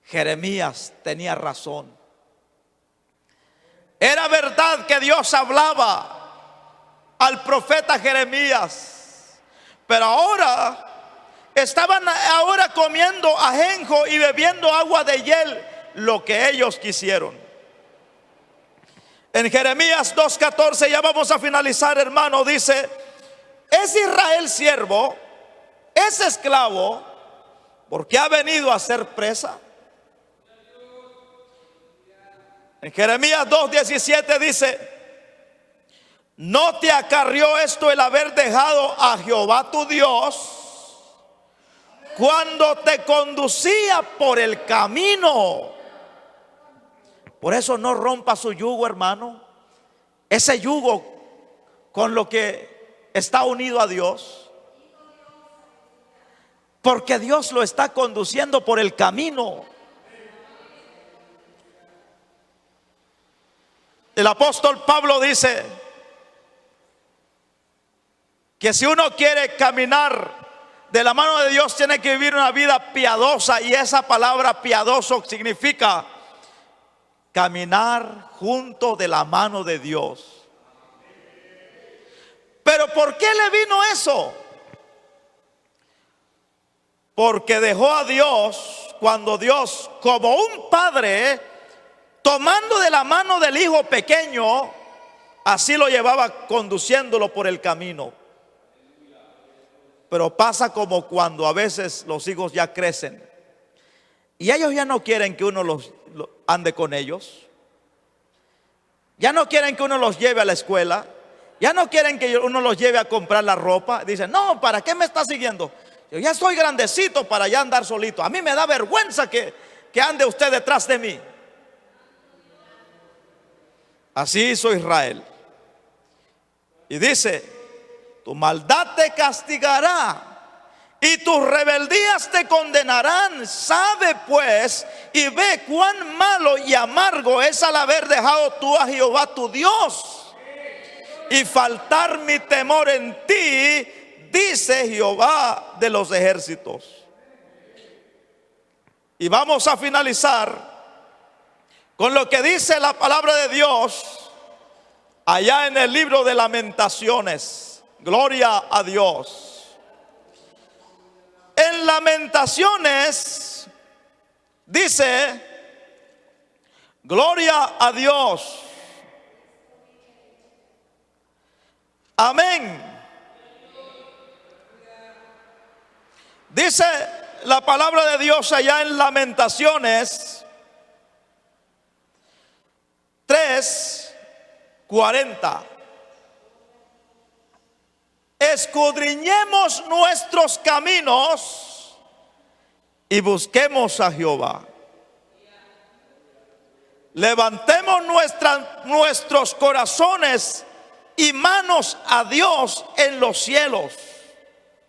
Jeremías tenía razón. Era verdad que Dios hablaba al profeta Jeremías, pero ahora estaban comiendo ajenjo y bebiendo agua de hiel, lo que ellos quisieron. En Jeremías 2:14, ya vamos a finalizar, hermano, dice: ¿es Israel siervo? ¿Es esclavo? Porque ha venido a ser presa. En Jeremías 2:17 dice: ¿no te acarrió esto el haber dejado a Jehová tu Dios cuando te conducía por el camino? Por eso no rompa su yugo, hermano. Ese yugo con lo que está unido a Dios, porque Dios lo está conduciendo por el camino. El apóstol Pablo dice que si uno quiere caminar de la mano de Dios, tiene que vivir una vida piadosa. Y esa palabra piadoso significa caminar junto de la mano de Dios. Pero ¿por qué le vino eso? Porque dejó a Dios, cuando Dios, como un padre, tomando de la mano del hijo pequeño, así lo llevaba conduciéndolo por el camino. pero pasa como cuando a veces los hijos ya crecen y ellos ya no quieren que uno ande con ellos. Ya no quieren que uno los lleve a la escuela. Ya no quieren que uno los lleve a comprar la ropa. Dicen, no, ¿para qué me está siguiendo? Yo ya estoy grandecito para ya andar solito. A mí me da vergüenza que ande usted detrás de mí. Así hizo Israel. Y dice, tu maldad te castigará y tus rebeldías te condenarán. Sabe pues y ve cuán malo y amargo es al haber dejado tú a Jehová tu Dios y faltar mi temor en ti, dice Jehová de los ejércitos. Y vamos a finalizar con lo que dice la palabra de Dios allá en el libro de Lamentaciones. Gloria a Dios. En Lamentaciones dice, gloria a Dios. Amén. Dice la palabra de Dios allá en Lamentaciones 3:40. Escudriñemos nuestros caminos y busquemos a Jehová. Levantemos nuestros corazones y manos a Dios en los cielos.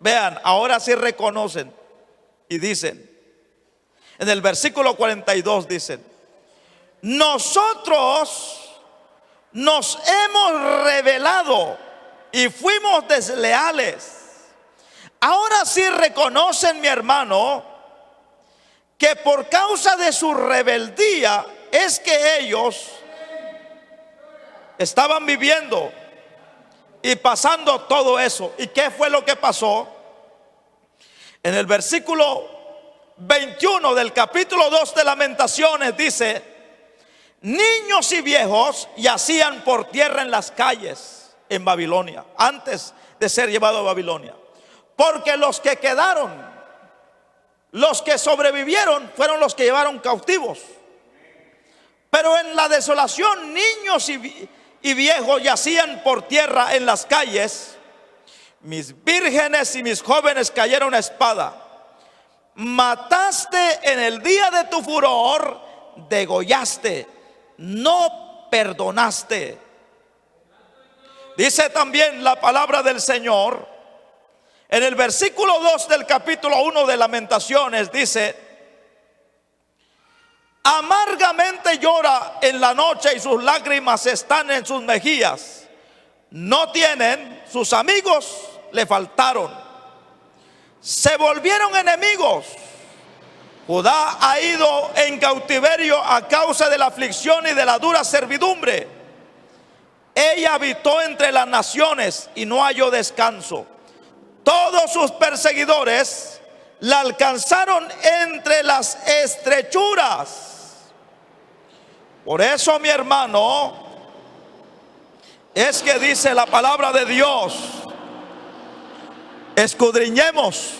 Vean, ahora sí reconocen y dicen, en el versículo 42 dicen, nosotros nos hemos rebelado y fuimos desleales. Ahora sí reconocen, mi hermano, que por causa de su rebeldía es que ellos estaban viviendo y pasando todo eso. ¿Y qué fue lo que pasó? En el versículo 21 del capítulo 2 de Lamentaciones dice, niños y viejos yacían por tierra en las calles en Babilonia, antes de ser llevado a Babilonia, porque los que quedaron, los que sobrevivieron, fueron los que llevaron cautivos. Pero en la desolación, niños y viejos yacían por tierra en las calles. Mis vírgenes y mis jóvenes cayeron a espada. Mataste en el día de tu furor, degollaste, no perdonaste. Dice también la palabra del Señor en el versículo 2 del capítulo 1 de Lamentaciones. Dice, amargamente llora en la noche y sus lágrimas están en sus mejillas. No tienen, sus amigos le faltaron, se volvieron enemigos. Judá ha ido en cautiverio a causa de la aflicción y de la dura servidumbre. Ella habitó entre las naciones y no halló descanso. Todos sus perseguidores la alcanzaron entre las estrechuras. Por eso, mi hermano, es que dice la palabra de Dios, escudriñemos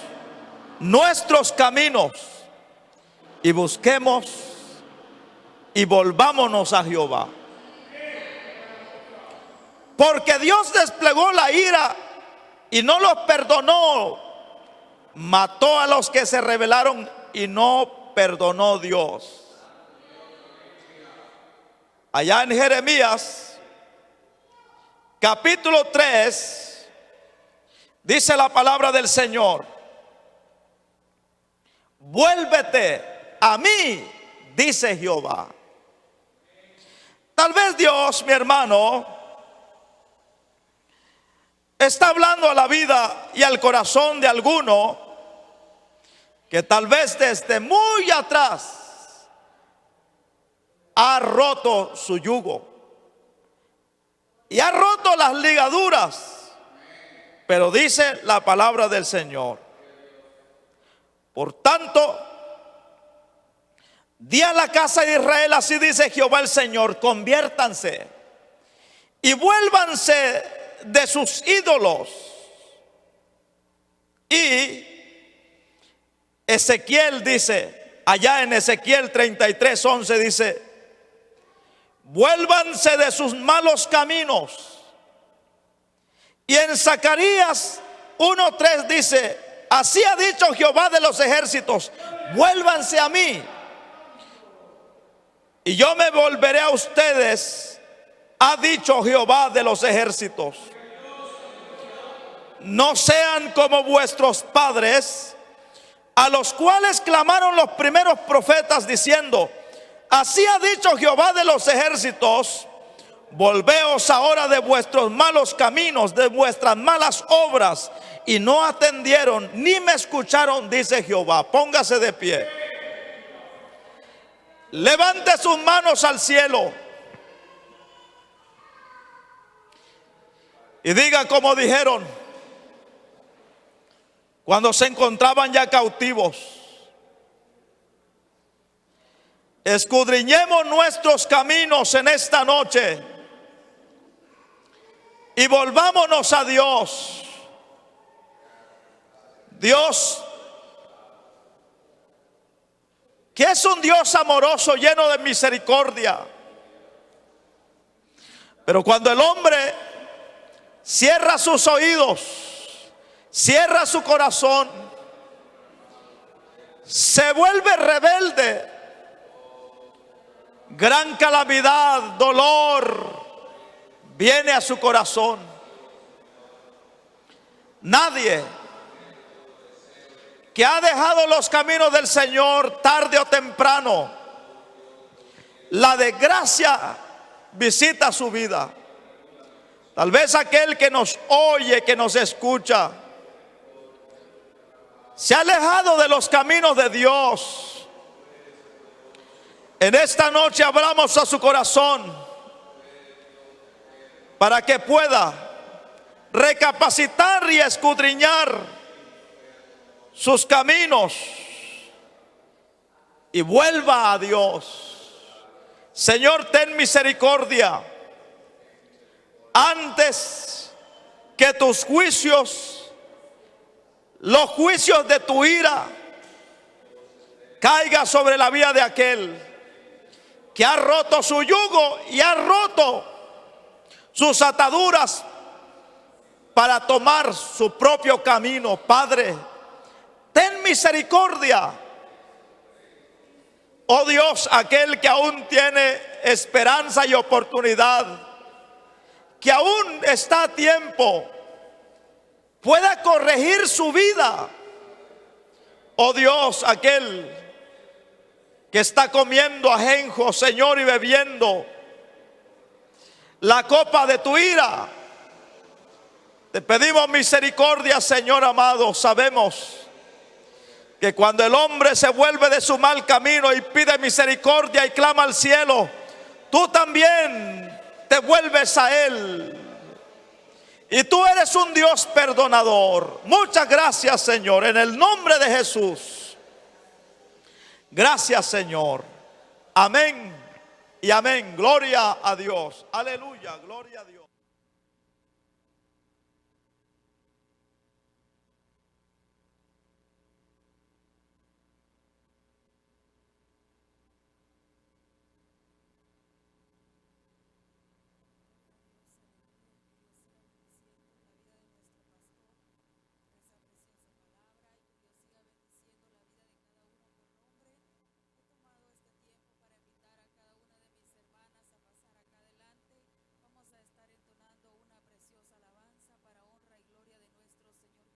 nuestros caminos y busquemos y volvámonos a Jehová. Porque Dios desplegó la ira y no los perdonó. Mató a los que se rebelaron y no perdonó Dios. Allá en Jeremías capítulo 3 dice la palabra del Señor, vuélvete a mí, dice Jehová. Tal vez Dios, mi hermano, está hablando a la vida y al corazón de alguno que tal vez desde muy atrás ha roto su yugo y ha roto las ligaduras. Pero dice la palabra del Señor, por tanto, di a la casa de Israel, así dice Jehová el Señor, conviértanse y vuélvanse de sus ídolos Y Ezequiel dice, allá en Ezequiel 33:11 dice: vuélvanse de sus malos caminos. Y en Zacarías 1:3 dice: así ha dicho Jehová de los ejércitos, vuélvanse a mí, y yo me volveré a ustedes, ha dicho Jehová de los ejércitos. No sean como vuestros padres, a los cuales clamaron los primeros profetas diciendo: así ha dicho Jehová de los ejércitos, volveos ahora de vuestros malos caminos, de vuestras malas obras. Y no atendieron ni me escucharon, dice Jehová. Póngase de pie. Levante sus manos al cielo y diga como dijeron cuando se encontraban ya cautivos: escudriñemos nuestros caminos en esta noche y volvámonos a Dios. Dios, que es un Dios amoroso, lleno de misericordia. Pero cuando el hombre cierra sus oídos, cierra su corazón, se vuelve rebelde, gran calamidad, dolor viene a su corazón. Nadie que ha dejado los caminos del Señor, tarde o temprano, la desgracia visita su vida. Tal vez aquel que nos oye, que nos escucha, se ha alejado de los caminos de Dios. En esta noche hablamos a su corazón para que pueda recapacitar y escudriñar sus caminos y vuelva a Dios. Señor, ten misericordia antes que tus juicios, los juicios de tu ira, caiga sobre la vida de aquel que ha roto su yugo y ha roto sus ataduras para tomar su propio camino. Padre, ten misericordia. Oh Dios, aquel que aún tiene esperanza y oportunidad, que aún está a tiempo, pueda corregir su vida. Oh Dios, aquel que está comiendo ajenjo, Señor, y bebiendo la copa de tu ira, te pedimos misericordia, Señor amado. Sabemos que cuando el hombre se vuelve de su mal camino y pide misericordia y clama al cielo, tú también te vuelves a Él. Y tú eres un Dios perdonador. Muchas gracias, Señor, en el nombre de Jesús. Gracias, Señor. Amén y amén. Gloria a Dios. Aleluya, gloria a Dios.